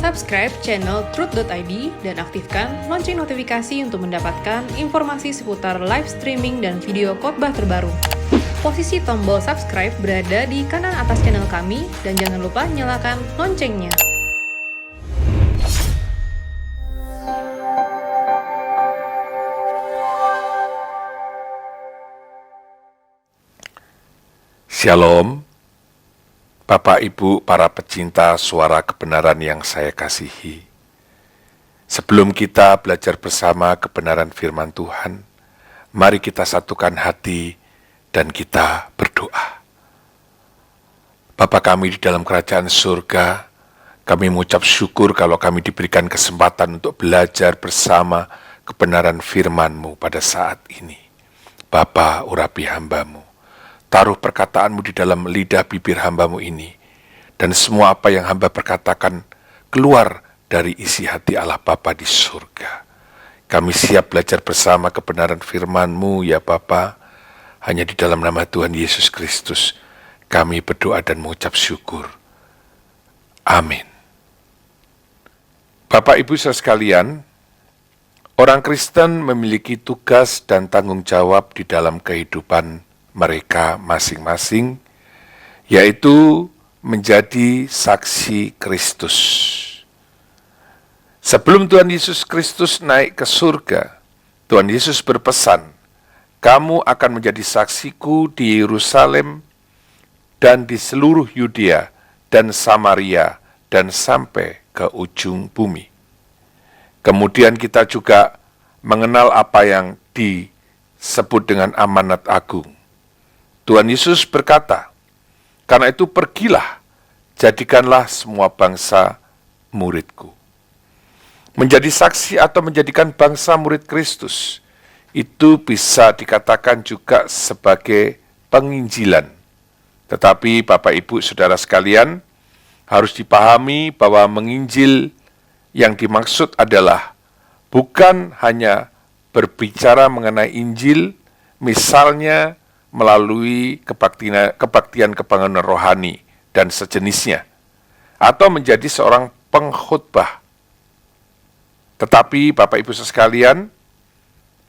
Subscribe channel Truth.id dan aktifkan lonceng notifikasi untuk mendapatkan informasi seputar live streaming dan video khotbah terbaru. Posisi tombol subscribe berada di kanan atas channel kami dan jangan lupa nyalakan loncengnya. Shalom, Bapak Ibu para pecinta suara kebenaran yang saya kasihi. Sebelum kita belajar bersama kebenaran firman Tuhan, mari kita satukan hati dan kita berdoa. Bapa kami di dalam kerajaan surga, kami mengucap syukur kalau kami diberikan kesempatan untuk belajar bersama kebenaran firman-Mu pada saat ini. Bapa, urapi hamba-Mu. Taruh perkataanmu di dalam lidah bibir hamba-Mu ini, dan semua apa yang hamba perkatakan keluar dari isi hati Allah Bapa di surga. Kami siap belajar bersama kebenaran firman-Mu ya Bapa. Hanya di dalam nama Tuhan Yesus Kristus kami berdoa dan mengucap syukur. Amin. Bapak Ibu saudara sekalian, orang Kristen memiliki tugas dan tanggung jawab di dalam kehidupan mereka masing-masing, yaitu menjadi saksi Kristus. Sebelum Tuhan Yesus Kristus naik ke surga, Tuhan Yesus berpesan, "Kamu akan menjadi saksiku di Yerusalem dan di seluruh Yudea dan Samaria dan sampai ke ujung bumi." Kemudian kita juga mengenal apa yang disebut dengan amanat agung. Tuhan Yesus berkata, "Karena itu pergilah, jadikanlah semua bangsa muridku." Menjadi saksi atau menjadikan bangsa murid Kristus, itu bisa dikatakan juga sebagai penginjilan. Tetapi Bapak Ibu Saudara sekalian, harus dipahami bahwa menginjil yang dimaksud adalah bukan hanya berbicara mengenai Injil, misalnya melalui kebaktian kebangunan rohani dan sejenisnya, atau menjadi seorang pengkhotbah. Tetapi Bapak Ibu sekalian,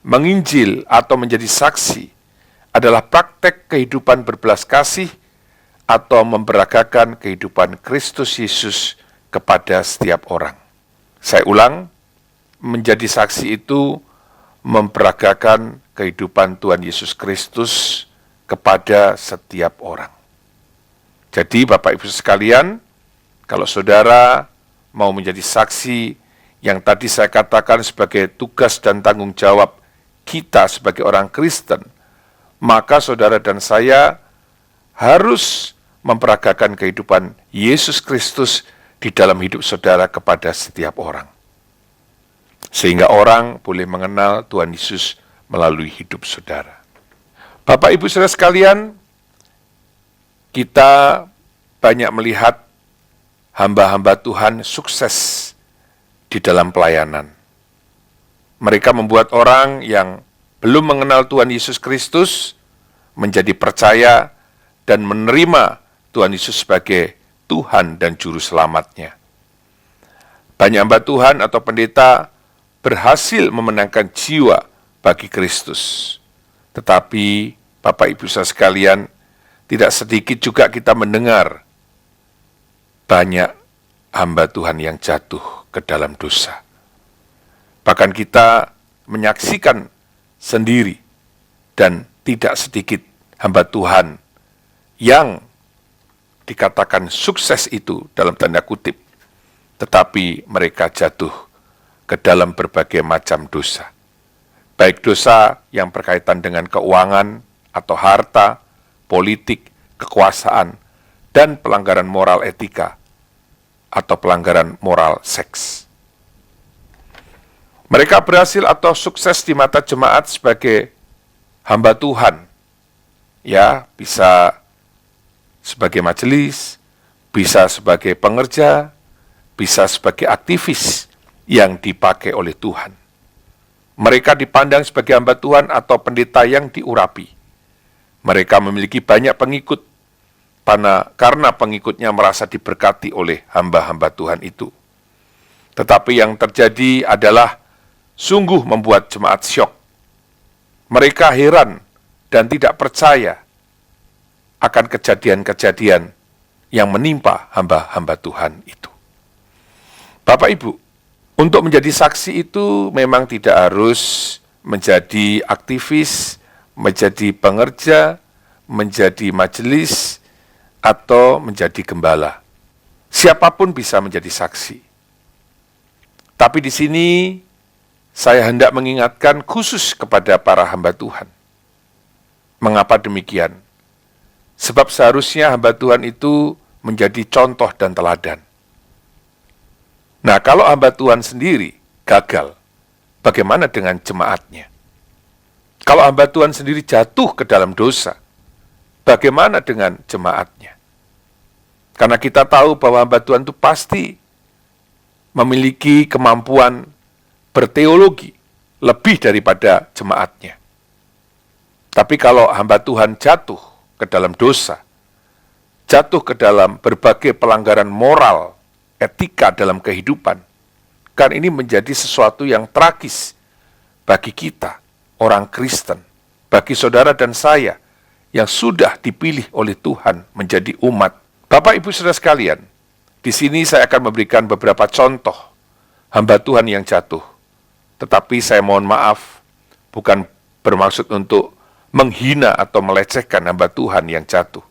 menginjil atau menjadi saksi adalah praktek kehidupan berbelas kasih atau memperagakan kehidupan Kristus Yesus kepada setiap orang. Saya ulang, menjadi saksi itu memperagakan kehidupan Tuhan Yesus Kristus kepada setiap orang. Jadi Bapak Ibu sekalian, kalau saudara mau menjadi saksi yang tadi saya katakan sebagai tugas dan tanggung jawab kita sebagai orang Kristen, maka saudara dan saya harus memperagakan kehidupan Yesus Kristus di dalam hidup saudara kepada setiap orang. Sehingga orang boleh mengenal Tuhan Yesus melalui hidup saudara. Bapak Ibu saudara sekalian, kita banyak melihat hamba-hamba Tuhan sukses di dalam pelayanan. Mereka membuat orang yang belum mengenal Tuhan Yesus Kristus menjadi percaya dan menerima Tuhan Yesus sebagai Tuhan dan Juru Selamatnya. Banyak hamba Tuhan atau pendeta berhasil memenangkan jiwa bagi Kristus. Tetapi Bapak Ibu saudara sekalian, tidak sedikit juga kita mendengar banyak hamba Tuhan yang jatuh ke dalam dosa. Bahkan kita menyaksikan sendiri dan tidak sedikit hamba Tuhan yang dikatakan sukses itu dalam tanda kutip, tetapi mereka jatuh ke dalam berbagai macam dosa. Baik dosa yang berkaitan dengan keuangan atau harta, politik, kekuasaan, dan pelanggaran moral etika atau pelanggaran moral seks. Mereka berhasil atau sukses di mata jemaat sebagai hamba Tuhan. Ya, bisa sebagai majelis, bisa sebagai pengerja, bisa sebagai aktivis yang dipakai oleh Tuhan. Mereka dipandang sebagai hamba Tuhan atau pendeta yang diurapi. Mereka memiliki banyak pengikut karena pengikutnya merasa diberkati oleh hamba-hamba Tuhan itu. Tetapi yang terjadi adalah sungguh membuat jemaat syok. Mereka heran dan tidak percaya akan kejadian-kejadian yang menimpa hamba-hamba Tuhan itu. Bapak Ibu, untuk menjadi saksi itu memang tidak harus menjadi aktivis, menjadi pengerja, menjadi majelis, atau menjadi gembala. Siapapun bisa menjadi saksi. Tapi di sini saya hendak mengingatkan khusus kepada para hamba Tuhan. Mengapa demikian? Sebab seharusnya hamba Tuhan itu menjadi contoh dan teladan. Nah, kalau hamba Tuhan sendiri gagal, bagaimana dengan jemaatnya? Kalau hamba Tuhan sendiri jatuh ke dalam dosa, bagaimana dengan jemaatnya? Karena kita tahu bahwa hamba Tuhan itu pasti memiliki kemampuan berteologi lebih daripada jemaatnya. Tapi kalau hamba Tuhan jatuh ke dalam dosa, jatuh ke dalam berbagai pelanggaran moral, etika dalam kehidupan, kan ini menjadi sesuatu yang tragis bagi kita, orang Kristen, bagi saudara dan saya yang sudah dipilih oleh Tuhan menjadi umat. Bapak Ibu Saudara sekalian, di sini saya akan memberikan beberapa contoh hamba Tuhan yang jatuh. Tetapi saya mohon maaf, bukan bermaksud untuk menghina atau melecehkan hamba Tuhan yang jatuh.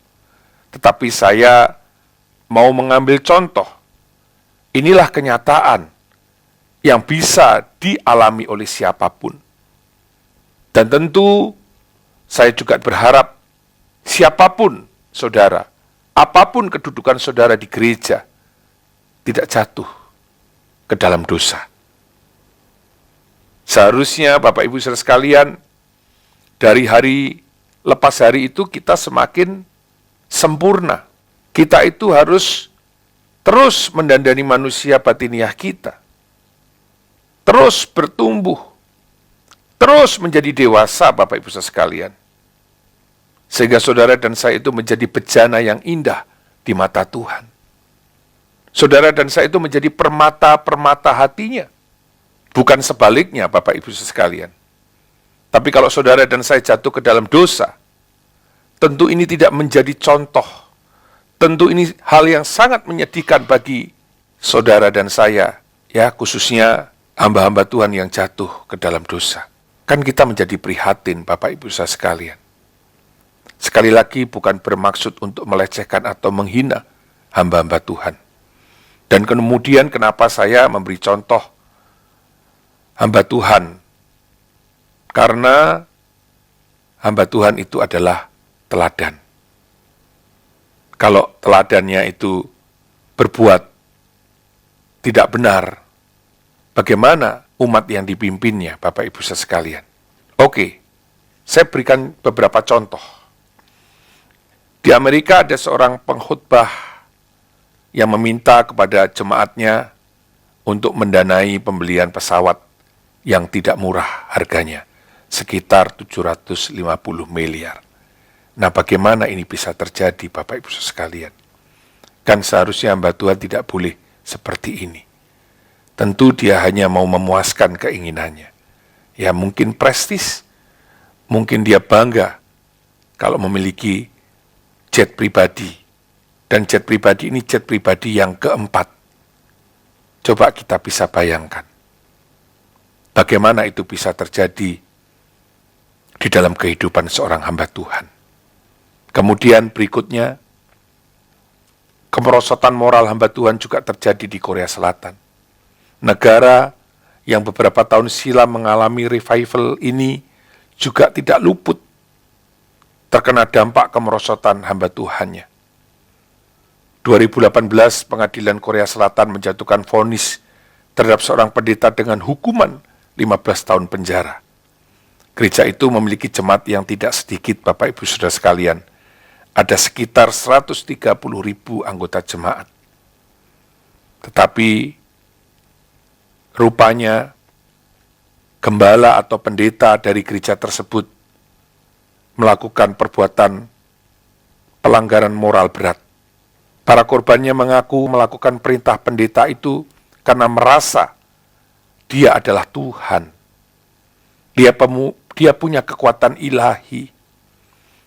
Tetapi saya mau mengambil contoh. Inilah kenyataan yang bisa dialami oleh siapapun. Dan tentu saya juga berharap siapapun saudara, apapun kedudukan saudara di gereja, tidak jatuh ke dalam dosa. Seharusnya Bapak Ibu Saudara sekalian, dari hari lepas hari itu kita semakin sempurna. Kita itu harus terus mendandani manusia batiniah kita. Terus bertumbuh. Terus menjadi dewasa Bapak Ibu Saudara sekalian. Sehingga saudara dan saya itu menjadi bejana yang indah di mata Tuhan. Saudara dan saya itu menjadi permata-permata hatinya. Bukan sebaliknya Bapak Ibu sekalian. Tapi kalau saudara dan saya jatuh ke dalam dosa, tentu ini tidak menjadi contoh. Tentu ini hal yang sangat menyedihkan bagi saudara dan saya. Ya, khususnya hamba-hamba Tuhan yang jatuh ke dalam dosa. Kan kita menjadi prihatin Bapak Ibu sekalian. Sekali lagi bukan bermaksud untuk melecehkan atau menghina hamba-hamba Tuhan. Dan kemudian kenapa saya memberi contoh hamba Tuhan? Karena hamba Tuhan itu adalah teladan. Kalau teladannya itu berbuat tidak benar, bagaimana umat yang dipimpinnya, Bapak Ibu sekalian? Oke, saya berikan beberapa contoh. Di Amerika ada seorang pengkhotbah yang meminta kepada jemaatnya untuk mendanai pembelian pesawat yang tidak murah harganya, sekitar 750 miliar. Nah, bagaimana ini bisa terjadi Bapak Ibu sekalian? Kan seharusnya hamba Tuhan tidak boleh seperti ini. Tentu dia hanya mau memuaskan keinginannya. Ya mungkin prestis, mungkin dia bangga kalau memiliki jet pribadi. Dan jet pribadi ini jet pribadi yang keempat. Coba kita bisa bayangkan. Bagaimana itu bisa terjadi di dalam kehidupan seorang hamba Tuhan. Kemudian berikutnya, kemerosotan moral hamba Tuhan juga terjadi di Korea Selatan. Negara yang beberapa tahun silam mengalami revival ini juga tidak luput terkena dampak kemerosotan hamba Tuhannya. 2018 pengadilan Korea Selatan menjatuhkan vonis terhadap seorang pendeta dengan hukuman 15 tahun penjara. Gereja itu memiliki jemaat yang tidak sedikit Bapak Ibu Saudara sekalian. Ada sekitar 130.000 anggota jemaat. Tetapi rupanya gembala atau pendeta dari gereja tersebut melakukan perbuatan pelanggaran moral berat. Para korbannya mengaku melakukan perintah pendeta itu karena merasa dia adalah Tuhan. Dia punya kekuatan ilahi.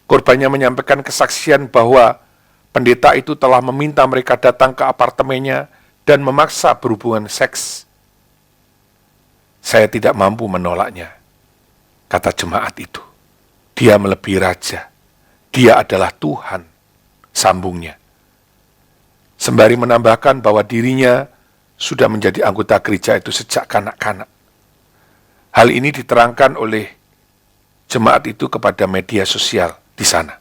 Korbannya menyampaikan kesaksian bahwa pendeta itu telah meminta mereka datang ke apartemennya dan memaksa berhubungan seks. Saya tidak mampu menolaknya, kata jemaat itu. Dia melebihi raja. Dia adalah Tuhan, sambungnya. Sembari menambahkan bahwa dirinya sudah menjadi anggota gereja itu sejak kanak-kanak. Hal ini diterangkan oleh jemaat itu kepada media sosial di sana.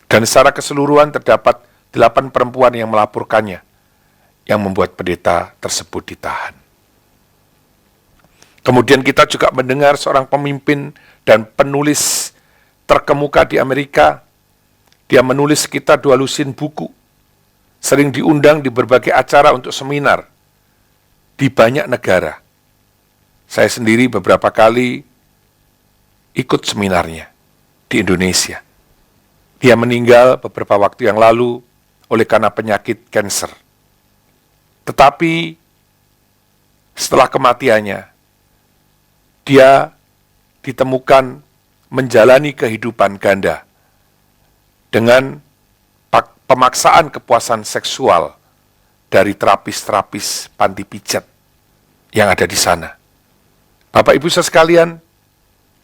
Dan secara keseluruhan terdapat 8 perempuan yang melaporkannya, yang membuat pendeta tersebut ditahan. Kemudian kita juga mendengar seorang pemimpin dan penulis terkemuka di Amerika. Dia menulis sekitar 2 lusin buku. Sering diundang di berbagai acara untuk seminar di banyak negara. Saya sendiri beberapa kali ikut seminarnya di Indonesia. Dia meninggal beberapa waktu yang lalu oleh karena penyakit kanker. Tetapi setelah kematiannya, dia ditemukan menjalani kehidupan ganda dengan pemaksaan kepuasan seksual dari terapis-terapis panti pijat yang ada di sana. Bapak Ibu sekalian,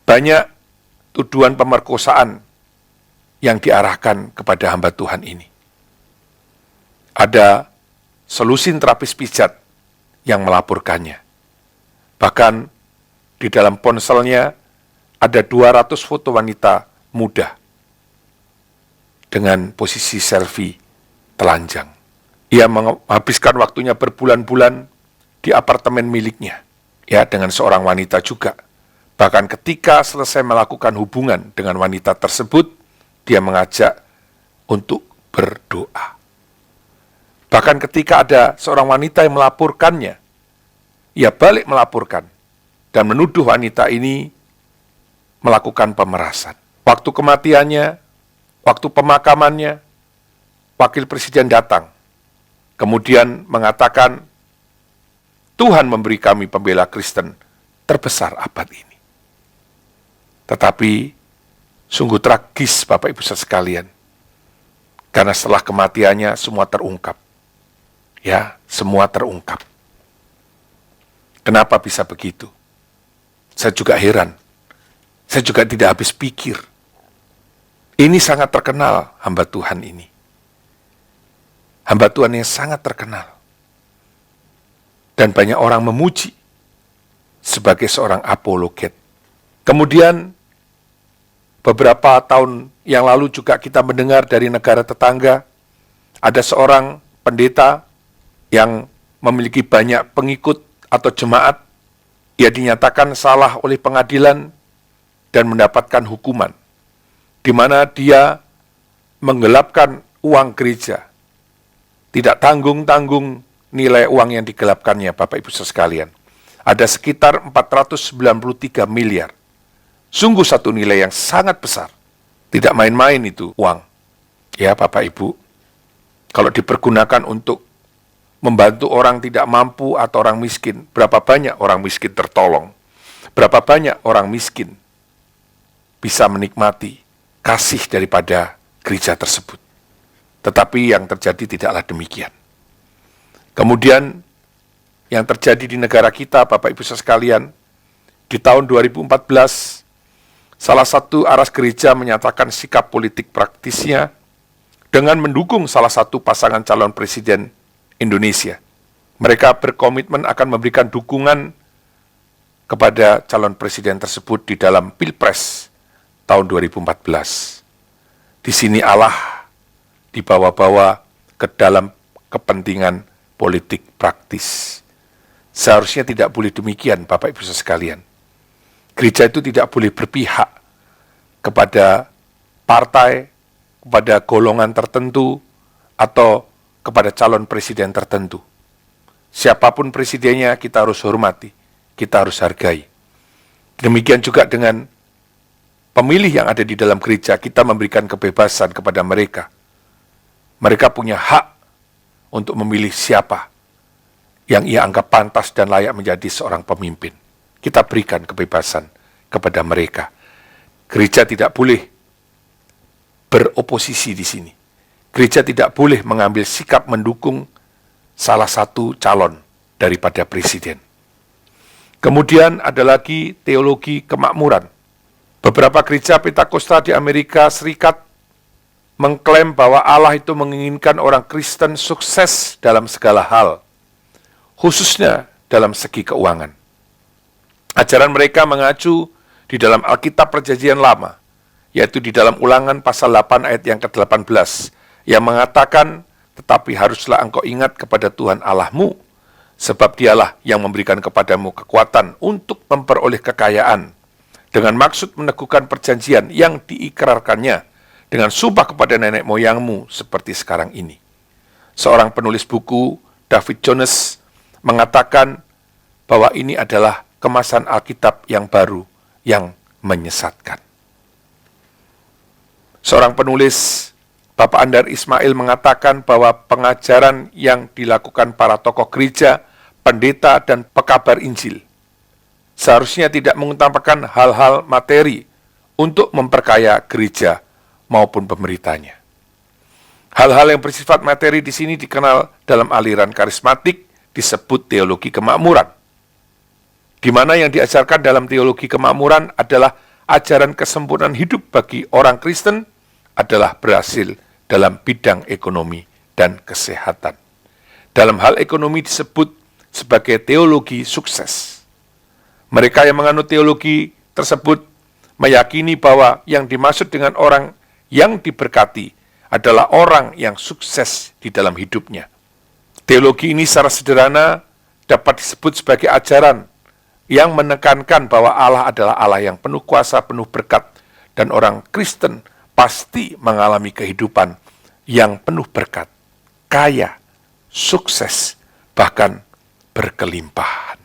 banyak tuduhan pemerkosaan yang diarahkan kepada hamba Tuhan ini. Ada selusin terapis pijat yang melaporkannya. Bahkan di dalam ponselnya ada 200 foto wanita muda dengan posisi selfie telanjang. Ia menghabiskan waktunya berbulan-bulan di apartemen miliknya, ya, dengan seorang wanita juga. Bahkan ketika selesai melakukan hubungan dengan wanita tersebut, dia mengajak untuk berdoa. Bahkan ketika ada seorang wanita yang melaporkannya, ia balik melaporkan dan menuduh wanita ini melakukan pemerasan. Waktu kematiannya, waktu pemakamannya, wakil presiden datang, kemudian mengatakan, Tuhan memberi kami pembela Kristen terbesar abad ini. Tetapi, sungguh tragis Bapak Ibu sekalian, karena setelah kematiannya semua terungkap. Ya, semua terungkap. Kenapa bisa begitu? Saya juga heran. Saya juga tidak habis pikir. Ini sangat terkenal hamba Tuhan ini. Hamba Tuhan yang sangat terkenal. Dan banyak orang memuji sebagai seorang apologet. Kemudian beberapa tahun yang lalu juga kita mendengar dari negara tetangga, ada seorang pendeta yang memiliki banyak pengikut atau jemaat. Ia dinyatakan salah oleh pengadilan dan mendapatkan hukuman, di mana dia menggelapkan uang gereja. Tidak tanggung-tanggung nilai uang yang digelapkannya, Bapak Ibu sekalian. Ada sekitar 493 miliar. Sungguh satu nilai yang sangat besar. Tidak main-main itu uang. Ya Bapak Ibu, kalau dipergunakan untuk membantu orang tidak mampu atau orang miskin, berapa banyak orang miskin tertolong? Berapa banyak orang miskin bisa menikmati kasih daripada gereja tersebut? Tetapi yang terjadi tidaklah demikian. Kemudian yang terjadi di negara kita, Bapak Ibu sekalian, di tahun 2014, salah satu aras gereja menyatakan sikap politik praktisnya dengan mendukung salah satu pasangan calon presiden Indonesia. Mereka berkomitmen akan memberikan dukungan kepada calon presiden tersebut di dalam Pilpres tahun 2014. Di sini Allah dibawa-bawa ke dalam kepentingan politik praktis. Seharusnya tidak boleh demikian, Bapak Ibu sekalian. Gereja itu tidak boleh berpihak kepada partai, kepada golongan tertentu, atau kepada calon presiden tertentu. Siapapun presidennya kita harus hormati, kita harus hargai. Demikian juga dengan pemilih yang ada di dalam gereja, kita memberikan kebebasan kepada mereka. Mereka punya hak untuk memilih siapa yang ia anggap pantas dan layak menjadi seorang pemimpin. Kita berikan kebebasan kepada mereka. Gereja tidak boleh beroposisi di sini. Gereja tidak boleh mengambil sikap mendukung salah satu calon daripada presiden. Kemudian ada lagi teologi kemakmuran. Beberapa gereja Pentakosta di Amerika Serikat mengklaim bahwa Allah itu menginginkan orang Kristen sukses dalam segala hal, khususnya dalam segi keuangan. Ajaran mereka mengacu di dalam Alkitab Perjanjian Lama, yaitu di dalam Ulangan pasal 8 ayat yang ke-18, yang mengatakan, tetapi haruslah engkau ingat kepada Tuhan Allahmu, sebab dialah yang memberikan kepadamu kekuatan untuk memperoleh kekayaan, dengan maksud meneguhkan perjanjian yang diikrarkannya, dengan sumpah kepada nenek moyangmu seperti sekarang ini. Seorang penulis buku, David Jones, mengatakan bahwa ini adalah kemasan Alkitab yang baru yang menyesatkan. Seorang penulis, Bapak Andar Ismail, mengatakan bahwa pengajaran yang dilakukan para tokoh gereja, pendeta, dan pekabar Injil seharusnya tidak mengutamakan hal-hal materi untuk memperkaya gereja maupun pemerintahnya. Hal-hal yang bersifat materi di sini dikenal dalam aliran karismatik disebut teologi kemakmuran, di mana yang diajarkan dalam teologi kemakmuran adalah ajaran kesempurnaan hidup bagi orang Kristen adalah berhasil dalam bidang ekonomi dan kesehatan. Dalam hal ekonomi disebut sebagai teologi sukses. Mereka yang menganut teologi tersebut meyakini bahwa yang dimaksud dengan orang yang diberkati adalah orang yang sukses di dalam hidupnya. Teologi ini secara sederhana dapat disebut sebagai ajaran yang menekankan bahwa Allah adalah Allah yang penuh kuasa, penuh berkat, dan orang Kristen pasti mengalami kehidupan yang penuh berkat, kaya, sukses, bahkan berkelimpahan.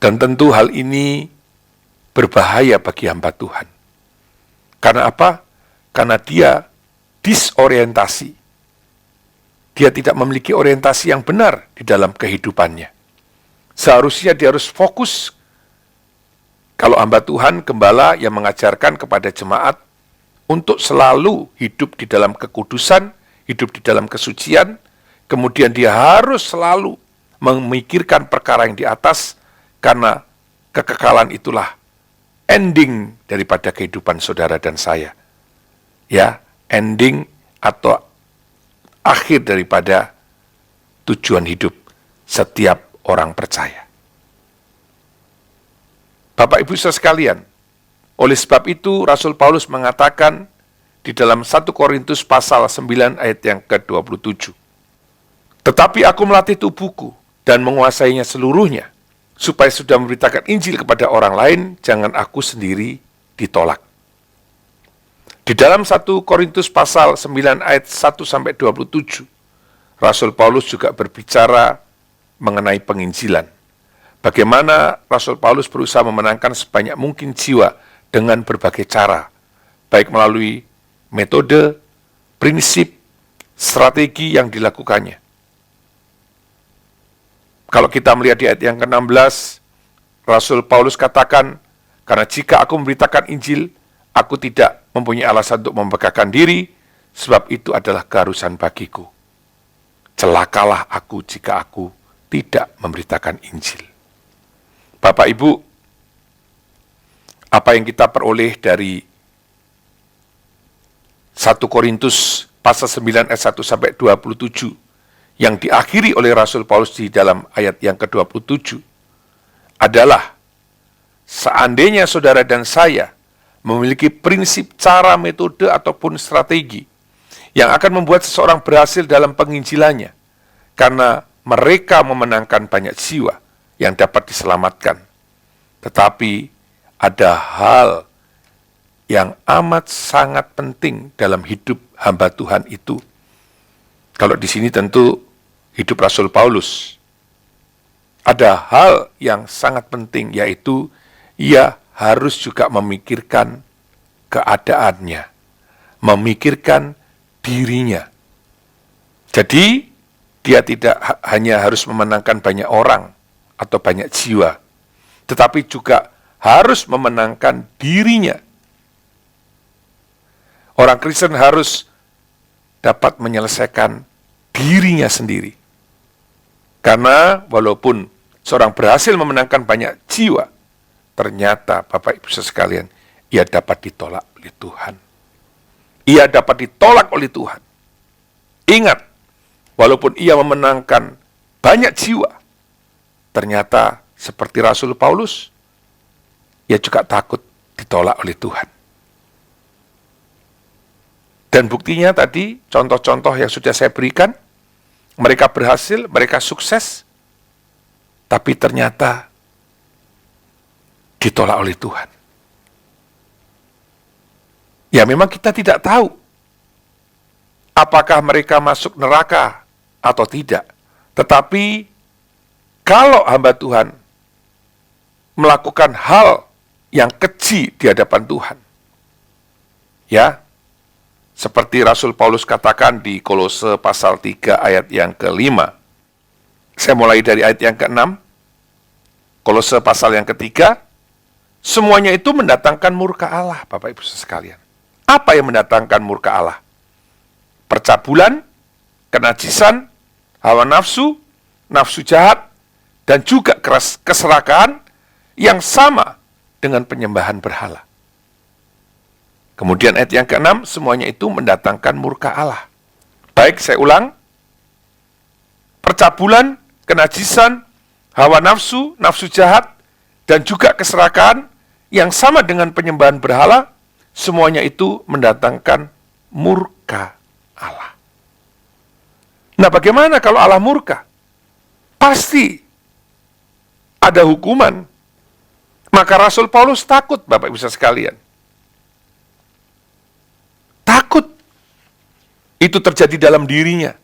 Dan tentu hal ini berbahaya bagi hamba Tuhan. Karena apa? Karena dia disorientasi. Dia tidak memiliki orientasi yang benar di dalam kehidupannya. Seharusnya dia harus fokus. Kalau hamba Tuhan, gembala yang mengajarkan kepada jemaat untuk selalu hidup di dalam kekudusan, hidup di dalam kesucian, kemudian dia harus selalu memikirkan perkara yang di atas, karena kekekalan itulah ending daripada kehidupan saudara dan saya. Ya, ending atau akhir daripada tujuan hidup setiap orang percaya. Bapak Ibu saudara sekalian, oleh sebab itu Rasul Paulus mengatakan di dalam 1 Korintus pasal 9 ayat yang ke-27. Tetapi aku melatih tubuhku dan menguasainya seluruhnya, supaya sudah memberitakan Injil kepada orang lain, jangan aku sendiri ditolak. Di dalam 1 Korintus pasal 9 ayat 1-27, Rasul Paulus juga berbicara mengenai penginjilan. Bagaimana Rasul Paulus berusaha memenangkan sebanyak mungkin jiwa dengan berbagai cara, baik melalui metode, prinsip, strategi yang dilakukannya. Kalau kita melihat di ayat yang ke-16, Rasul Paulus katakan, karena jika aku memberitakan Injil, aku tidak mempunyai alasan untuk membanggakan diri, sebab itu adalah keharusan bagiku. Celakalah aku jika aku tidak memberitakan Injil. Bapak Ibu, apa yang kita peroleh dari 1 Korintus pasal 9 ayat 1-27 yang diakhiri oleh Rasul Paulus di dalam ayat yang ke-27 adalah seandainya saudara dan saya memiliki prinsip, cara, metode, ataupun strategi yang akan membuat seseorang berhasil dalam penginjilannya karena mereka memenangkan banyak jiwa yang dapat diselamatkan. Tetapi ada hal yang amat sangat penting dalam hidup hamba Tuhan itu. Kalau di sini tentu hidup Rasul Paulus. Ada hal yang sangat penting, yaitu ia harus juga memikirkan keadaannya, memikirkan dirinya. Jadi, Dia tidak hanya harus memenangkan banyak orang atau banyak jiwa, tetapi juga harus memenangkan dirinya. Orang Kristen harus dapat menyelesaikan dirinya sendiri. Karena walaupun seorang berhasil memenangkan banyak jiwa, ternyata Bapak Ibu sekalian, ia dapat ditolak oleh Tuhan. Ia dapat ditolak oleh Tuhan. Ingat, walaupun ia memenangkan banyak jiwa, ternyata seperti Rasul Paulus, ia juga takut ditolak oleh Tuhan. Dan buktinya tadi, contoh-contoh yang sudah saya berikan, mereka berhasil, mereka sukses, tapi ternyata ditolak oleh Tuhan. Ya memang kita tidak tahu apakah mereka masuk neraka atau tidak. Tetapi kalau hamba Tuhan melakukan hal yang keji di hadapan Tuhan, ya, seperti Rasul Paulus katakan di Kolose pasal 3 ayat yang ke-5. Saya mulai dari ayat yang ke-6. Kolose pasal yang ke-3. Semuanya itu mendatangkan murka Allah, Bapak Ibu sekalian. Apa yang mendatangkan murka Allah? Percabulan, kenajisan, hawa nafsu, nafsu jahat, dan juga keserakahan yang sama dengan penyembahan berhala. Kemudian ayat yang ke-6, semuanya itu mendatangkan murka Allah. Baik, saya ulang. Percabulan, kenajisan, hawa nafsu, nafsu jahat, dan juga keserakahan yang sama dengan penyembahan berhala, semuanya itu mendatangkan murka Allah. Nah, bagaimana kalau Allah murka? Pasti ada hukuman. Maka Rasul Paulus takut, Bapak Ibu sekalian. Takut itu terjadi dalam dirinya.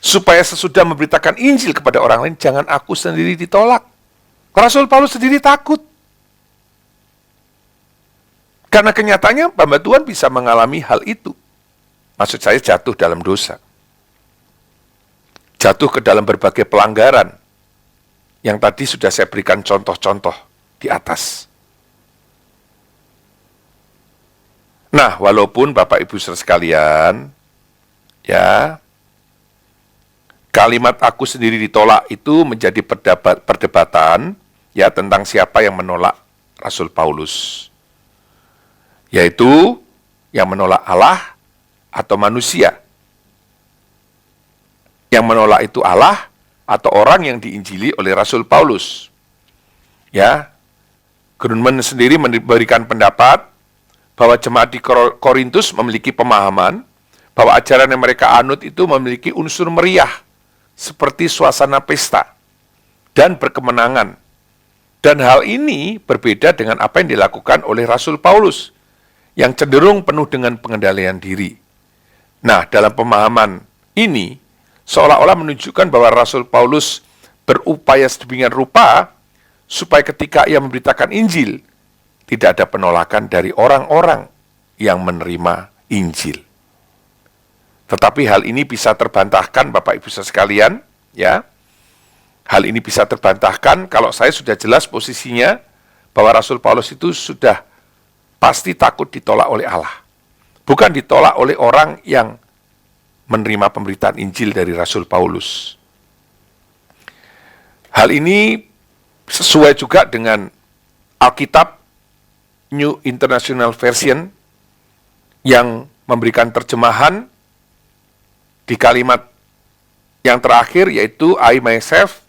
Supaya sesudah memberitakan Injil kepada orang lain, jangan aku sendiri ditolak. Rasul Paulus sendiri takut. Karena kenyataannya hamba Tuhan bisa mengalami hal itu. Maksud saya jatuh dalam dosa. Jatuh ke dalam berbagai pelanggaran. Yang tadi sudah saya berikan contoh-contoh di atas. Nah, walaupun Bapak Ibu sekalian, ya, kalimat aku sendiri ditolak itu menjadi perdebatan, ya, tentang siapa yang menolak Rasul Paulus. Yaitu yang menolak Allah atau manusia. Yang menolak itu Allah atau orang yang diinjili oleh Rasul Paulus. Ya, Grundmann sendiri memberikan pendapat bahwa jemaat di Korintus memiliki pemahaman bahwa ajaran yang mereka anut itu memiliki unsur meriah, seperti suasana pesta dan berkemenangan. Dan hal ini berbeda dengan apa yang dilakukan oleh Rasul Paulus, yang cenderung penuh dengan pengendalian diri. Nah, dalam pemahaman ini, seolah-olah menunjukkan bahwa Rasul Paulus berupaya sedemikian rupa supaya ketika ia memberitakan Injil, tidak ada penolakan dari orang-orang yang menerima Injil. Tetapi hal ini bisa terbantahkan, Bapak Ibu sekalian, ya. Hal ini bisa terbantahkan kalau saya sudah jelas posisinya bahwa Rasul Paulus itu sudah pasti takut ditolak oleh Allah. Bukan ditolak oleh orang yang menerima pemberitaan Injil dari Rasul Paulus. Hal ini sesuai juga dengan Alkitab New International Version yang memberikan terjemahan di kalimat yang terakhir, yaitu I myself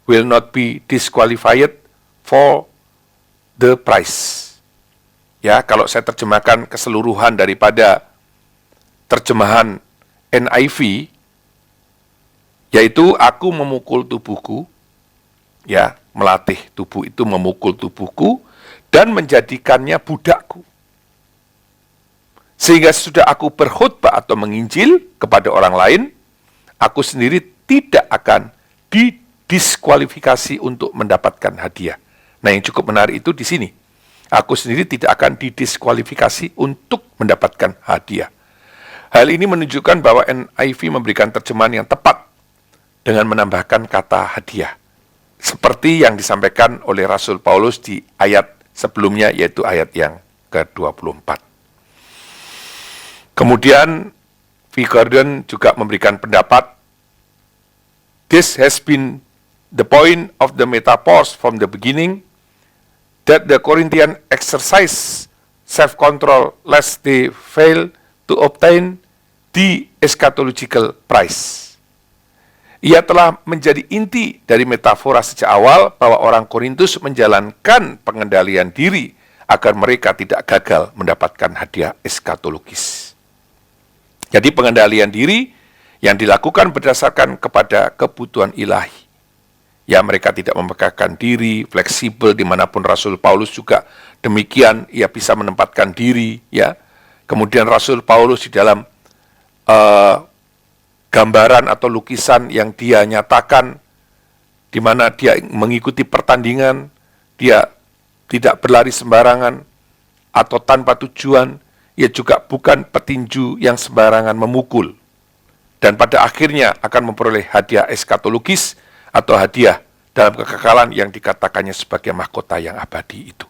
will not be disqualified for the prize. Ya, kalau saya terjemahkan keseluruhan daripada terjemahan NIV, yaitu aku memukul tubuhku, ya, melatih tubuh itu memukul tubuhku, dan menjadikannya budakku. Sehingga sudah aku berkhutbah atau menginjil kepada orang lain, aku sendiri tidak akan didiskualifikasi untuk mendapatkan hadiah. Nah, yang cukup menarik itu di sini. Aku sendiri tidak akan didiskualifikasi untuk mendapatkan hadiah. Hal ini menunjukkan bahwa NIV memberikan terjemahan yang tepat dengan menambahkan kata hadiah, seperti yang disampaikan oleh Rasul Paulus di ayat sebelumnya, yaitu ayat yang ke-24. Kemudian, V. Gordon juga memberikan pendapat, "This has been the point of the metaphors from the beginning, that the Corinthian exercise self-control lest they fail to obtain the eschatological prize." Ia telah menjadi inti dari metafora sejak awal bahwa orang Korintus menjalankan pengendalian diri agar mereka tidak gagal mendapatkan hadiah eskatologis. Jadi pengendalian diri yang dilakukan berdasarkan kepada kebutuhan ilahi. Ya, mereka tidak memegahkan diri, fleksibel dimanapun. Rasul Paulus juga demikian, ia bisa menempatkan diri. Ya, kemudian Rasul Paulus di dalam gambaran atau lukisan yang dia nyatakan, di mana dia mengikuti pertandingan, dia tidak berlari sembarangan atau tanpa tujuan, ia juga bukan petinju yang sembarangan memukul. Dan pada akhirnya akan memperoleh hadiah eskatologis atau hadiah dalam kekekalan yang dikatakannya sebagai mahkota yang abadi itu.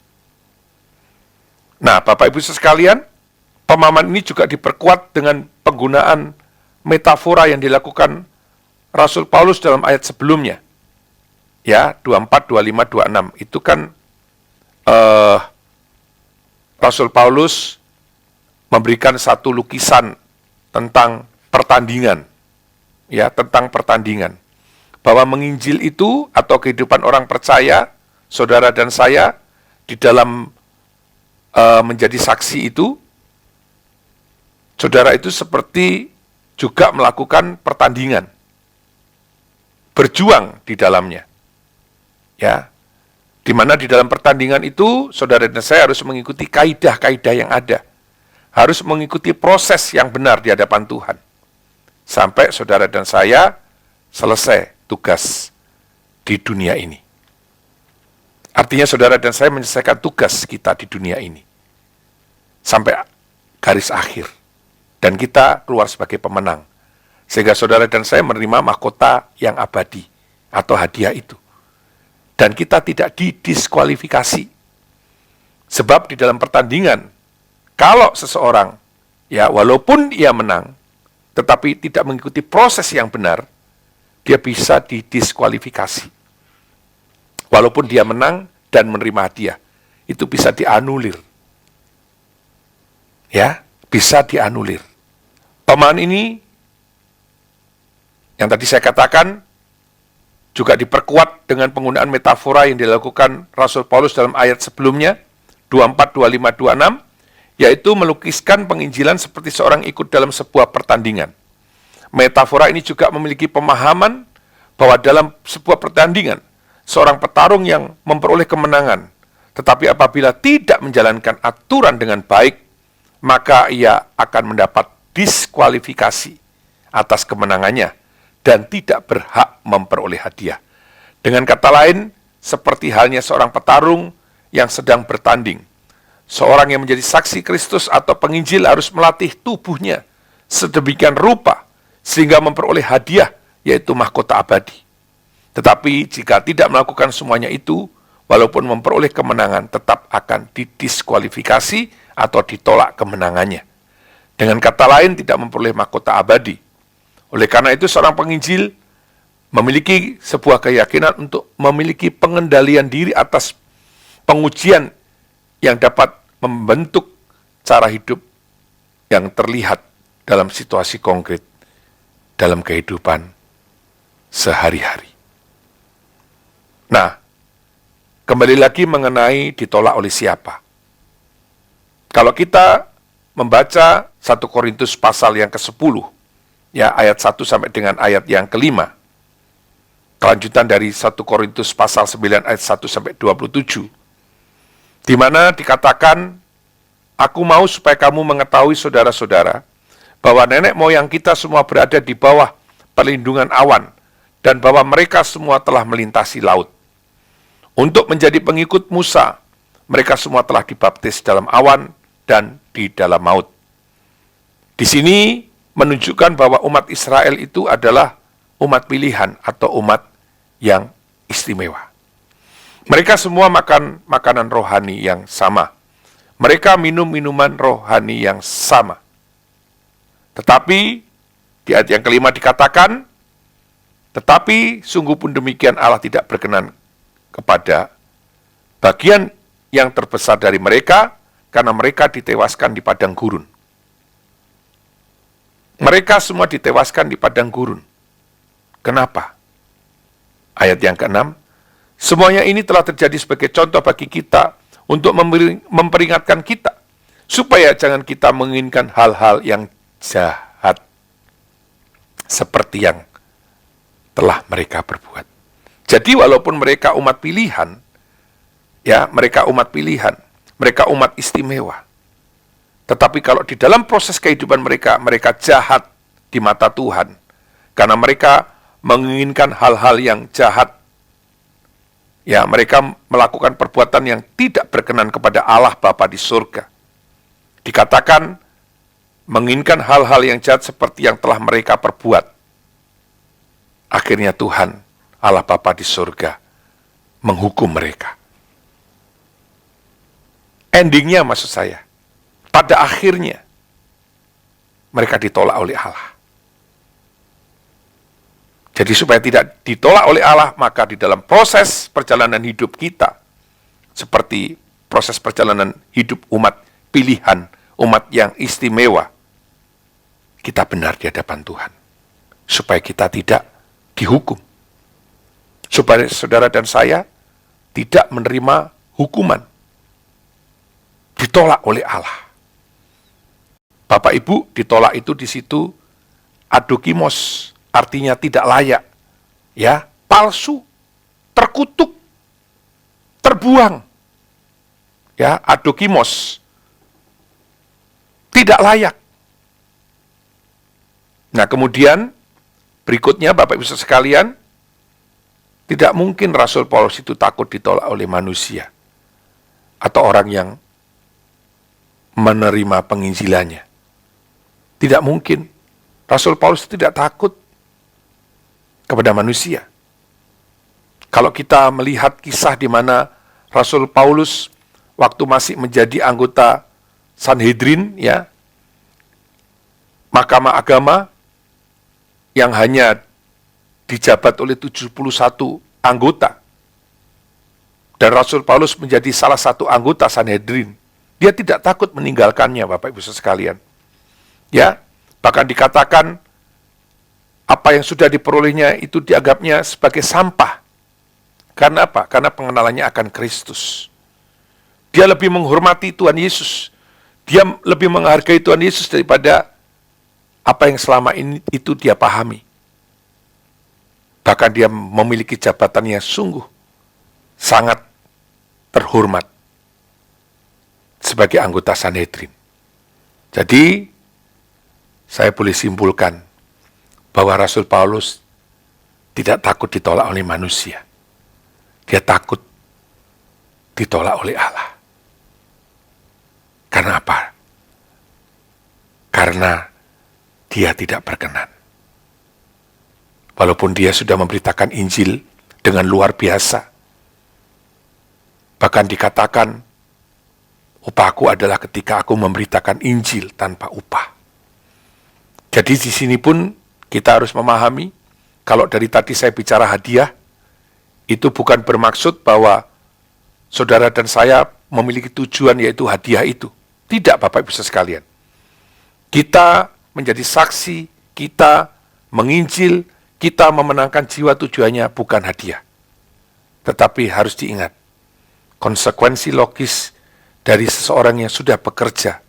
Nah, Bapak Ibu sekalian, pemahaman ini juga diperkuat dengan penggunaan metafora yang dilakukan Rasul Paulus dalam ayat sebelumnya. Ya, 24, 25, 26. Itu kan Rasul Paulus memberikan satu lukisan tentang pertandingan. Ya, tentang pertandingan. Bahwa menginjil itu atau kehidupan orang percaya, saudara dan saya, di dalam menjadi saksi itu, saudara itu seperti juga melakukan pertandingan, berjuang di dalamnya. Ya, di mana di dalam pertandingan itu, saudara dan saya harus mengikuti kaidah-kaidah yang ada. Harus mengikuti proses yang benar di hadapan Tuhan. Sampai saudara dan saya selesai tugas di dunia ini. Artinya saudara dan saya menyelesaikan tugas kita di dunia ini. Sampai garis akhir. Dan kita keluar sebagai pemenang. Sehingga saudara dan saya menerima mahkota yang abadi atau hadiah itu. Dan kita tidak didiskualifikasi. Sebab di dalam pertandingan, kalau seseorang, ya walaupun ia menang, tetapi tidak mengikuti proses yang benar, dia bisa didiskualifikasi. Walaupun dia menang dan menerima hadiah, itu bisa dianulir. Ya, bisa dianulir. Pemahaman ini, yang tadi saya katakan, juga diperkuat dengan penggunaan metafora yang dilakukan Rasul Paulus dalam ayat sebelumnya, 24, 25, 26, yaitu melukiskan penginjilan seperti seorang ikut dalam sebuah pertandingan. Metafora ini juga memiliki pemahaman bahwa dalam sebuah pertandingan, seorang petarung yang memperoleh kemenangan, tetapi apabila tidak menjalankan aturan dengan baik, maka ia akan mendapat diskualifikasi atas kemenangannya dan tidak berhak memperoleh hadiah. Dengan kata lain, seperti halnya seorang petarung yang sedang bertanding. Seorang yang menjadi saksi Kristus atau penginjil harus melatih tubuhnya sedemikian rupa sehingga memperoleh hadiah, yaitu mahkota abadi. Tetapi jika tidak melakukan semuanya itu, walaupun memperoleh kemenangan, tetap akan didiskualifikasi atau ditolak kemenangannya. Dengan kata lain, tidak memperoleh mahkota abadi. Oleh karena itu, seorang penginjil memiliki sebuah keyakinan untuk memiliki pengendalian diri atas pengujian yang dapat membentuk cara hidup yang terlihat dalam situasi konkret dalam kehidupan sehari-hari. Nah, kembali lagi mengenai ditolak oleh siapa. Kalau kita membaca 1 Korintus pasal yang ke-10, ya ayat 1 sampai dengan ayat yang ke-5, kelanjutan dari 1 Korintus pasal 9 ayat 1 sampai 27, di mana dikatakan, aku mau supaya kamu mengetahui saudara-saudara, bahwa nenek moyang kita semua berada di bawah perlindungan awan, dan bahwa mereka semua telah melintasi laut. Untuk menjadi pengikut Musa, mereka semua telah dibaptis dalam awan dan di dalam maut. Di sini menunjukkan bahwa umat Israel itu adalah umat pilihan atau umat yang istimewa. Mereka semua makan makanan rohani yang sama. Mereka minum minuman rohani yang sama. Tetapi di ayat yang kelima dikatakan, tetapi sungguh pun demikian Allah tidak berkenan kepada bagian yang terbesar dari mereka, karena mereka ditewaskan di padang gurun. Mereka semua ditewaskan di padang gurun. Kenapa? Ayat yang ke-6, semuanya ini telah terjadi sebagai contoh bagi kita untuk memperingatkan kita, supaya jangan kita menginginkan hal-hal yang jahat, seperti yang telah mereka perbuat. Jadi walaupun mereka umat pilihan, mereka umat istimewa. Tetapi kalau di dalam proses kehidupan mereka, mereka jahat di mata Tuhan. Karena mereka menginginkan hal-hal yang jahat. Mereka melakukan perbuatan yang tidak berkenan kepada Allah Bapa di surga. Dikatakan, menginginkan hal-hal yang jahat seperti yang telah mereka perbuat. Akhirnya Tuhan, Allah Bapa di surga, menghukum mereka. Endingnya maksud saya, pada akhirnya, mereka ditolak oleh Allah. Jadi supaya tidak ditolak oleh Allah, maka di dalam proses perjalanan hidup kita, seperti proses perjalanan hidup umat pilihan, umat yang istimewa, kita benar di hadapan Tuhan. Supaya kita tidak dihukum. Supaya saudara dan saya tidak menerima hukuman. Ditolak oleh Allah. Bapak Ibu, ditolak itu di situ adokimos, artinya tidak layak. Palsu, terkutuk, terbuang. Adokimos. Tidak layak. Nah, kemudian berikutnya Bapak Ibu sekalian, tidak mungkin Rasul Paulus itu takut ditolak oleh manusia atau orang yang menerima penginjilannya. Tidak mungkin. Rasul Paulus tidak takut kepada manusia. Kalau kita melihat kisah di mana Rasul Paulus waktu masih menjadi anggota Sanhedrin, Mahkamah Agama yang hanya dijabat oleh 71 anggota. Dan Rasul Paulus menjadi salah satu anggota Sanhedrin. Dia tidak takut meninggalkannya, Bapak Ibu sekalian. Bahkan dikatakan apa yang sudah diperolehnya itu dianggapnya sebagai sampah. Karena apa? Karena pengenalannya akan Kristus. Dia lebih menghormati Tuhan Yesus. Dia lebih menghargai Tuhan Yesus daripada apa yang selama ini itu dia pahami. Bahkan dia memiliki jabatan yang sungguh sangat terhormat sebagai anggota Sanhedrin. Jadi, saya boleh simpulkan bahwa Rasul Paulus tidak takut ditolak oleh manusia. Dia takut ditolak oleh Allah. Karena apa? Karena dia tidak berkenan. Walaupun dia sudah memberitakan Injil dengan luar biasa. Bahkan dikatakan, upahku adalah ketika aku memberitakan Injil tanpa upah. Jadi di sini pun kita harus memahami, kalau dari tadi saya bicara hadiah, itu bukan bermaksud bahwa saudara dan saya memiliki tujuan yaitu hadiah itu. Tidak, Bapak Ibu sekalian. Kita menjadi saksi, kita menginjil, kita memenangkan jiwa, tujuannya bukan hadiah. Tetapi harus diingat, konsekuensi logis dari seseorang yang sudah bekerja,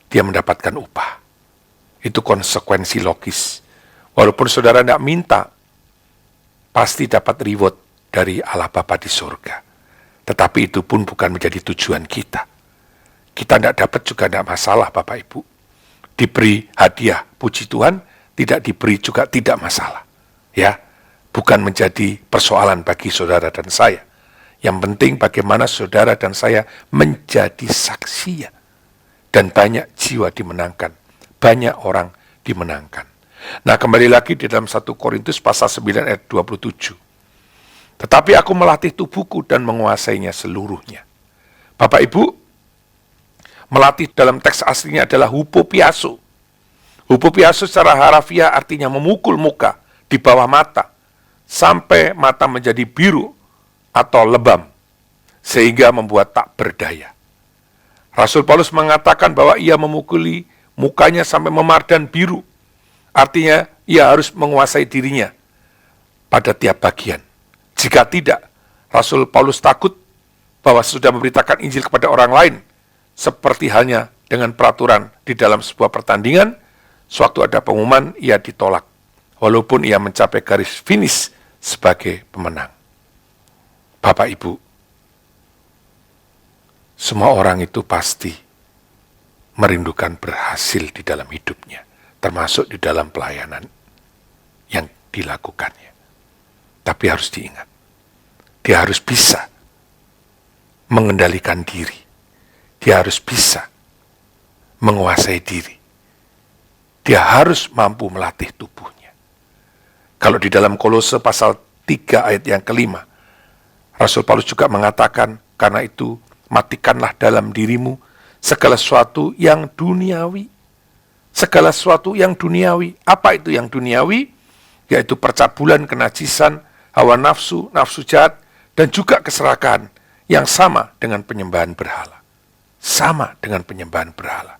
dia mendapatkan upah. Itu konsekuensi logis. Walaupun saudara tidak minta, pasti dapat reward dari Allah Bapa di surga. Tetapi itu pun bukan menjadi tujuan kita. Kita tidak dapat juga tidak masalah, Bapak Ibu. Diberi hadiah, puji Tuhan, tidak diberi juga tidak masalah. Bukan menjadi persoalan bagi saudara dan saya. Yang penting bagaimana saudara dan saya menjadi saksi. Dan banyak jiwa dimenangkan. Banyak orang dimenangkan. Nah, kembali lagi di dalam 1 Korintus pasal 9 ayat 27. Tetapi aku melatih tubuhku dan menguasainya seluruhnya. Bapak Ibu, melatih dalam teks aslinya adalah hupopiaso. Hupopiaso secara harafiah artinya memukul muka di bawah mata sampai mata menjadi biru atau lebam sehingga membuat tak berdaya. Rasul Paulus mengatakan bahwa ia memukuli mukanya sampai memar dan biru. Artinya ia harus menguasai dirinya pada tiap bagian. Jika tidak, Rasul Paulus takut bahwa sudah memberitakan Injil kepada orang lain, seperti halnya dengan peraturan di dalam sebuah pertandingan, sewaktu ada pengumuman, ia ditolak, walaupun ia mencapai garis finish sebagai pemenang. Bapak Ibu, semua orang itu pasti merindukan berhasil di dalam hidupnya, termasuk di dalam pelayanan yang dilakukannya. Tapi harus diingat, dia harus bisa mengendalikan diri. Dia harus bisa menguasai diri. Dia harus mampu melatih tubuhnya. Kalau di dalam Kolose pasal 3 ayat yang kelima, Rasul Paulus juga mengatakan, karena itu matikanlah dalam dirimu segala sesuatu yang duniawi. Segala sesuatu yang duniawi. Apa itu yang duniawi? Yaitu percabulan, kenajisan, hawa nafsu, nafsu jahat, dan juga keserakahan yang sama dengan penyembahan berhala. Sama dengan penyembahan berhala.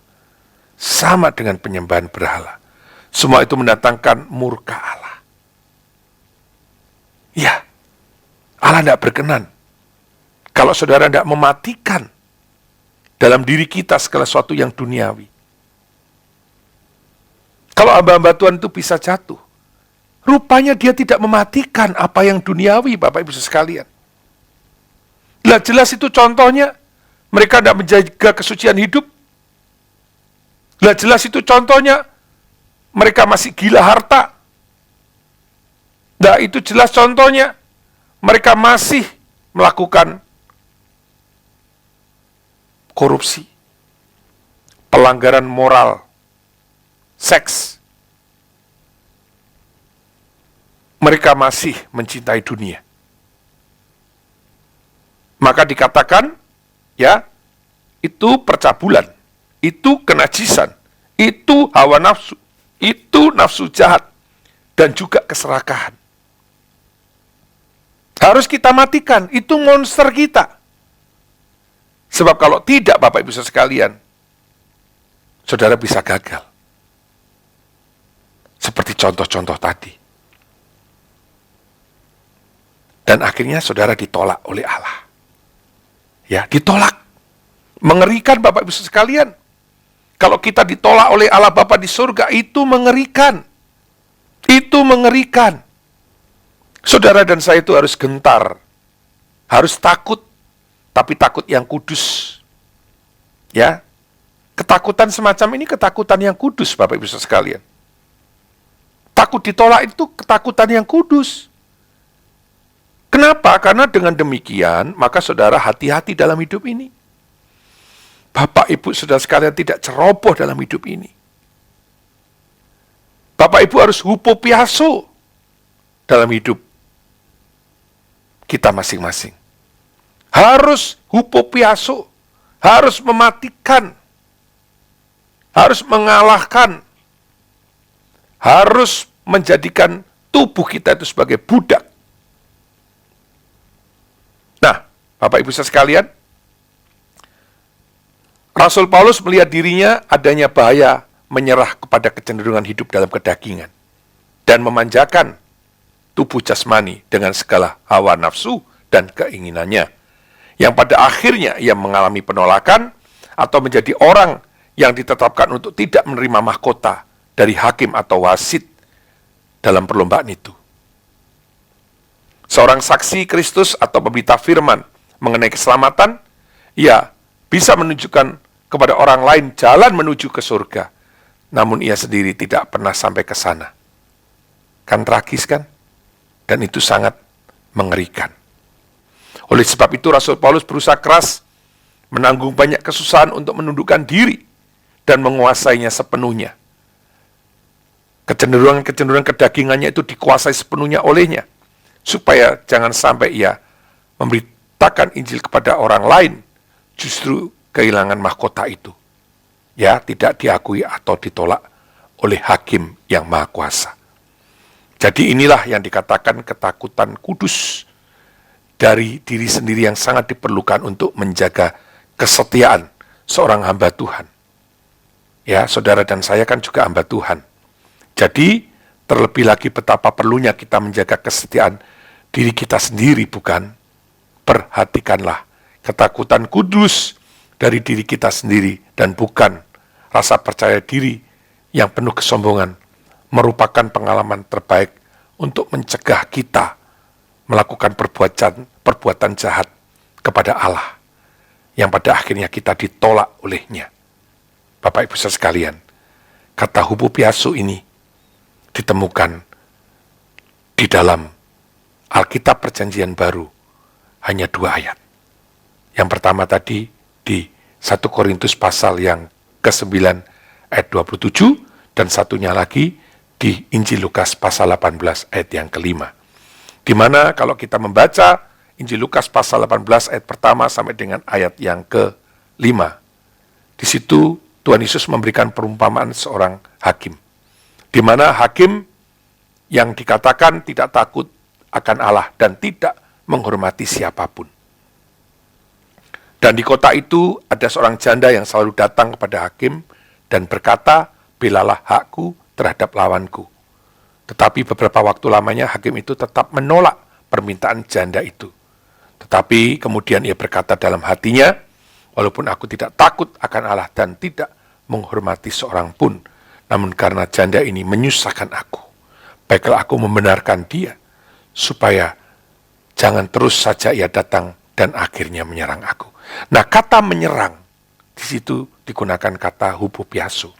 Sama dengan penyembahan berhala. Semua itu mendatangkan murka Allah. Ya, Allah tidak berkenan kalau saudara tidak mematikan dalam diri kita segala sesuatu yang duniawi. Kalau hamba-hamba Tuhan itu bisa jatuh, rupanya dia tidak mematikan apa yang duniawi, Bapak Ibu sekalian. Lah jelas itu contohnya, mereka tidak menjaga kesucian hidup. Lah jelas itu contohnya, mereka masih gila harta. Nah itu jelas contohnya, mereka masih melakukan korupsi, pelanggaran moral, seks. Mereka masih mencintai dunia. Maka dikatakan, ya, itu percabulan, itu kenajisan, itu hawa nafsu, itu nafsu jahat, dan juga keserakahan. Harus kita matikan, itu monster kita. Sebab kalau tidak, Bapak Ibu sekalian, saudara bisa gagal. Seperti contoh-contoh tadi. Dan akhirnya saudara ditolak oleh Allah. Ya, ditolak. Mengerikan Bapak Ibu sekalian. Kalau kita ditolak oleh Allah Bapa di surga, itu mengerikan. Itu mengerikan. Saudara dan saya itu harus gentar, harus takut, tapi takut yang kudus. Ya, ketakutan semacam ini ketakutan yang kudus, Bapak Ibu sekalian. Takut ditolak itu ketakutan yang kudus. Kenapa? Karena dengan demikian, maka saudara hati-hati dalam hidup ini. Bapak Ibu saudara sekalian tidak ceroboh dalam hidup ini. Bapak Ibu harus hupopiaso dalam hidup kita masing-masing. Harus hupopiaso, harus mematikan, harus mengalahkan, harus menjadikan tubuh kita itu sebagai budak. Nah, Bapak Ibu sekalian, Rasul Paulus melihat dirinya adanya bahaya menyerah kepada kecenderungan hidup dalam kedagingan dan memanjakan tubuh jasmani dengan segala hawa nafsu dan keinginannya, yang pada akhirnya ia mengalami penolakan atau menjadi orang yang ditetapkan untuk tidak menerima mahkota dari hakim atau wasit dalam perlombaan itu. Seorang saksi Kristus atau pemberita firman mengenai keselamatan, ia bisa menunjukkan kepada orang lain jalan menuju ke surga, namun ia sendiri tidak pernah sampai ke sana. Kan tragis kan? Dan itu sangat mengerikan. Oleh sebab itu Rasul Paulus berusaha keras menanggung banyak kesusahan untuk menundukkan diri dan menguasainya sepenuhnya. kecenderungan-kecenderungan kedagingannya itu dikuasai sepenuhnya olehnya, supaya jangan sampai ia memberitakan Injil kepada orang lain, justru kehilangan mahkota itu. Ya, tidak diakui atau ditolak oleh hakim yang maha kuasa. Jadi inilah yang dikatakan ketakutan kudus dari diri sendiri yang sangat diperlukan untuk menjaga kesetiaan seorang hamba Tuhan. Ya, saudara dan saya kan juga hamba Tuhan. Jadi, terlebih lagi betapa perlunya kita menjaga kesetiaan diri kita sendiri, bukan? Perhatikanlah ketakutan kudus dari diri kita sendiri dan bukan rasa percaya diri yang penuh kesombongan merupakan pengalaman terbaik untuk mencegah kita melakukan perbuatan jahat kepada Allah yang pada akhirnya kita ditolak olehnya. Bapak Ibu sekalian, kata hupopiazo ini ditemukan di dalam Alkitab Perjanjian Baru hanya 2 ayat. Yang pertama tadi di 1 Korintus pasal yang ke-9 ayat 27, dan satunya lagi di Injil Lukas pasal 18 ayat yang ke-5. Di mana kalau kita membaca Injil Lukas pasal 18 ayat pertama sampai dengan ayat yang ke-5, di situ Tuhan Yesus memberikan perumpamaan seorang hakim, di mana hakim yang dikatakan tidak takut akan Allah dan tidak menghormati siapapun. Dan di kota itu ada seorang janda yang selalu datang kepada hakim dan berkata, "Belalah hakku terhadap lawanku." Tetapi beberapa waktu lamanya hakim itu tetap menolak permintaan janda itu. Tetapi kemudian ia berkata dalam hatinya, "Walaupun aku tidak takut akan Allah dan tidak menghormati seorang pun, namun karena janda ini menyusahkan aku, baiklah aku membenarkan dia, supaya jangan terus saja ia datang dan akhirnya menyerang aku." Nah, kata menyerang di situ digunakan kata hupopiazo.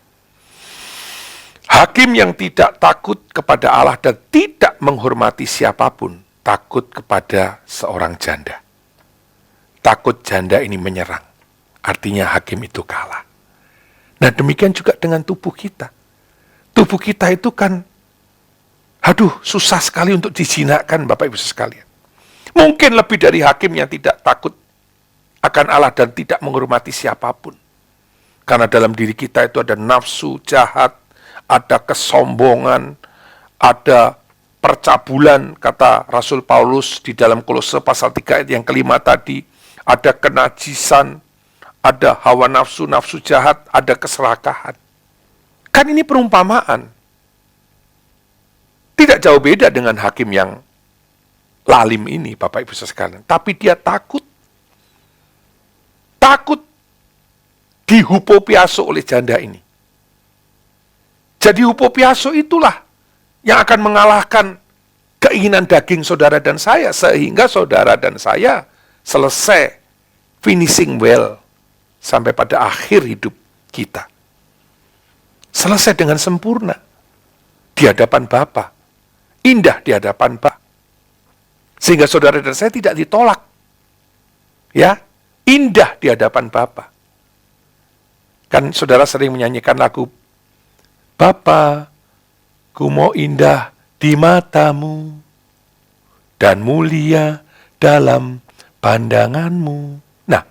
Hakim yang tidak takut kepada Allah dan tidak menghormati siapapun, takut kepada seorang janda. Takut janda ini menyerang, artinya hakim itu kalah. Nah, demikian juga dengan tubuh kita. Tubuh kita itu kan, susah sekali untuk dijinakkan, Bapak Ibu sekalian. Mungkin lebih dari hakim yang tidak takut akan Allah dan tidak menghormati siapapun. Karena dalam diri kita itu ada nafsu jahat, ada kesombongan, ada percabulan, kata Rasul Paulus di dalam Kolose pasal 3 ayat yang ke-5 tadi, ada kenajisan, ada hawa nafsu, nafsu jahat, ada keserakahan. Kan ini perumpamaan. Tidak jauh beda dengan hakim yang lalim ini, Bapak Ibu sekalian. Tapi dia takut dihupopiazo oleh janda ini. Jadi hupopiazo itulah yang akan mengalahkan keinginan daging saudara dan saya, sehingga saudara dan saya selesai finishing well sampai pada akhir hidup kita. Selesai dengan sempurna di hadapan Bapa, indah di hadapan Bapa. Sehingga saudara dan saya tidak ditolak. Ya, indah di hadapan Bapa. Kan saudara sering menyanyikan lagu, "Bapa, ku mau indah di matamu dan mulia dalam pandanganmu." Nah,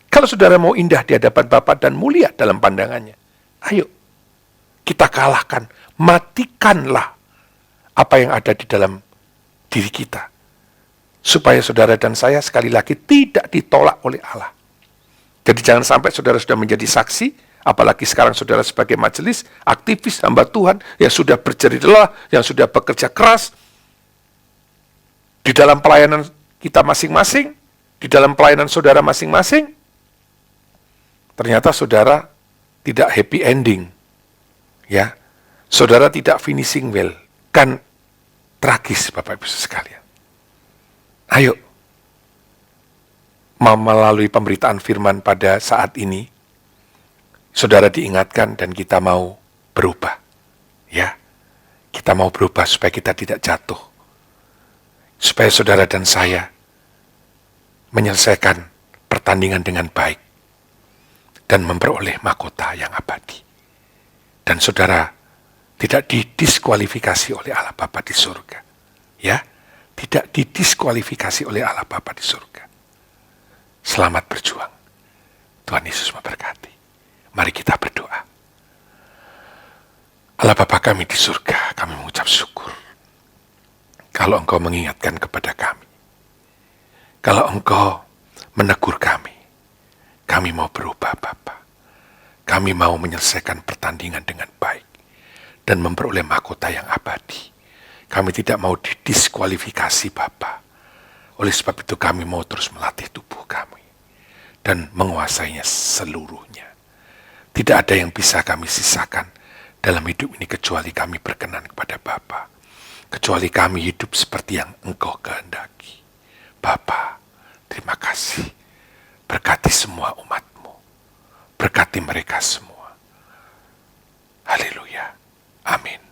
kalau saudara mau indah di hadapan Bapa dan mulia dalam pandangannya, ayo kita kalahkan, matikanlah apa yang ada di dalam diri kita. Supaya saudara dan saya sekali lagi tidak ditolak oleh Allah. Jadi jangan sampai saudara sudah menjadi saksi, apalagi sekarang saudara sebagai majelis, aktivis, hamba Tuhan, yang sudah berjerih lelah, yang sudah bekerja keras, di dalam pelayanan kita masing-masing, di dalam pelayanan saudara masing-masing, ternyata saudara tidak happy ending. Ya, saudara tidak finishing well. Kan tragis, Bapak Ibu sekalian. Ayo, melalui pemberitaan firman pada saat ini, saudara diingatkan dan kita mau berubah. Ya, kita mau berubah supaya kita tidak jatuh. Supaya saudara dan saya menyelesaikan pertandingan dengan baik dan memperoleh mahkota yang abadi. Dan saudara Tidak didiskualifikasi oleh Allah Bapa di surga. Ya, tidak didiskualifikasi oleh Allah Bapa di surga. Selamat berjuang. Tuhan Yesus memberkati. Mari kita berdoa. Allah Bapa kami di surga, kami mengucap syukur. Kalau Engkau mengingatkan kepada kami. Kalau Engkau menegur kami mau berubah Bapa. Kami mau menyelesaikan pertandingan dengan baik dan memperoleh mahkota yang abadi. Kami tidak mau didiskualifikasi Bapa. Oleh sebab itu kami mau terus melatih tubuh kami dan menguasainya seluruhnya. Tidak ada yang bisa kami sisakan dalam hidup ini kecuali kami berkenan kepada Bapa. Kecuali kami hidup seperti yang Engkau kehendaki. Bapa, terima kasih. Berkati semua umat-Mu. Berkati mereka semua. Haleluya. Amin.